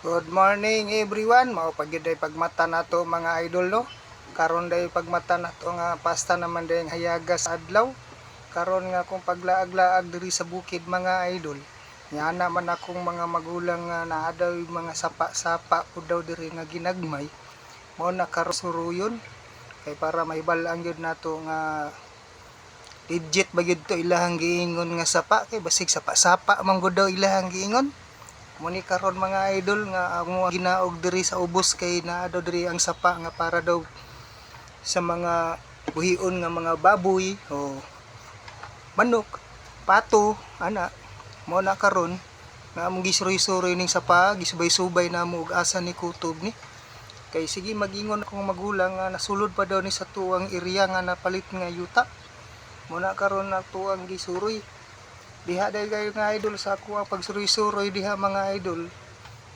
Good morning everyone. Mao pagyud day pagmata nato mga idol no. Karon day pagmata nato nga pasta naman day hayaga sa adlaw. Karon nga kung paglaag-laag diri sa bukid mga idol. Yana man akong mga magulang nga naa daw mga sapa-sapa pud daw diri nga ginagmay. Mao na karusuruyon kay para mahibal-ang gyud nato nga legit ba gyud to ilahang giingon nga sapa kay basig sapa-sapa man gud daw ilahang giingon. Muni karon mga idol nga amo ginaog diri sa ubos kay naa daw diri ang sapa nga para daw sa mga buhion nga mga baboy o manok, pato, ana. Mo na karon nga among gisuroy-suroy ning sapa, gisubay-subay namo og asa ni kutob ni. Kay sige magingon akong magulang nga nasulod pa daw ni sa tuwang area nga napalit nga yuta. Mo na karon na tuwang gisuroy. Diha day kayo nga idol sa ako ang pagsuroy-suroy diha mga idol.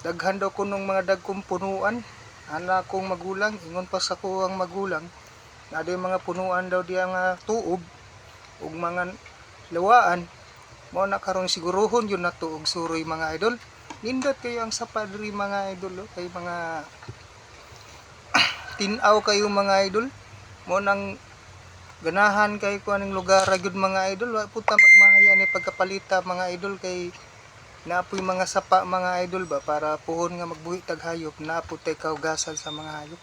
Daghan daw kunong mga dagkong punuan. Ana kong magulang, ingon pa sa ko ang magulang. Na day mga punuan daw diha nga tuob ug mga lawaan. Mo na karon sigurohon yun na tuog suroy mga idol. Nindot kayo ang sapa diri mga idol kay mga tinaw kayo mga idol. Mo nang ganahan kay ko aning lugar gyud mga idol, wa puta magmahaya ni pagkapalita mga idol kay naapoy mga sapa mga idol ba para puhon nga magbuhi tag hayop, naapod tay kaugasan sa mga hayop.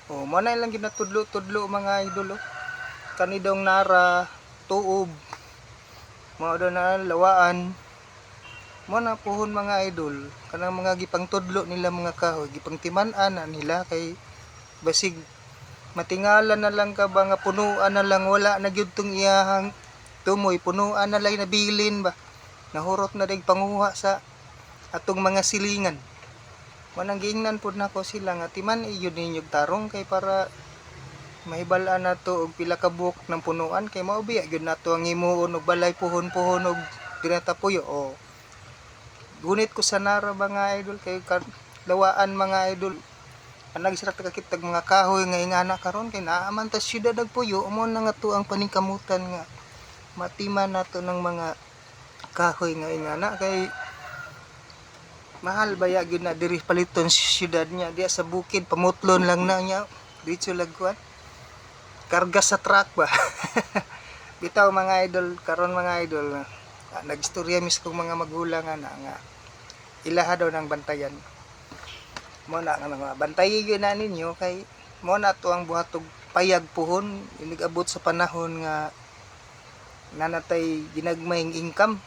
O mo na lang ginatudlo-tudlo mga idol kani dong nara tuob mao daw na lawaan mo na puhon mga idol kanang mga gipang tudlo nila mga kahoy gipang timan-an na nila kay basig matingalan na lang ka ba nga punuan na lang wala na gyud tong iyahang tumoy punuan na lang nabilin ba nahurot na dig panguha sa atong mga silingan manang giingnan pud nako sila nga timan iyud ninyo tarong kay para mahibal-an nato og pila ka buok ng punuan kay mao biya gyud nato ang himuon og balay puhon-puhon og dinatapuyo o gunit ko sa nara mga idol kay lawaan mga idol anag sira kakitag mga kahoy nga ingana karon kay naaman ta syudad ag puyo mo na nga to ang paningkamutan nga matiman nato ng mga kahoy nga ingana kay mahal baya gyud na diri paliton sa syudad niya diya sa bukid pamutlon lang na niya diretso lagkuan karga sa truck ba. Bitaw mga idol karon mga idol nagistorya mis kong mga magulang nga ilaha daw ng bantayan mo na nga mga bantayi gyud na ninyo kay mo na to ang buhatog payag puhon inigabot sa panahon nga nanatay ginagmayng income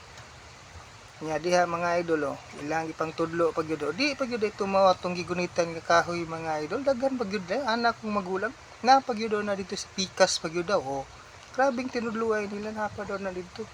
nya diha mga idol ilang ipang tudlo pag gyud di pag gyud tumawa tong gigunitan nga kahoy mga idol daghan pag gyud anak kong magulang na pag gyud na dito sa pikas pag gyud grabing tinudluay nila na pa daw na dito.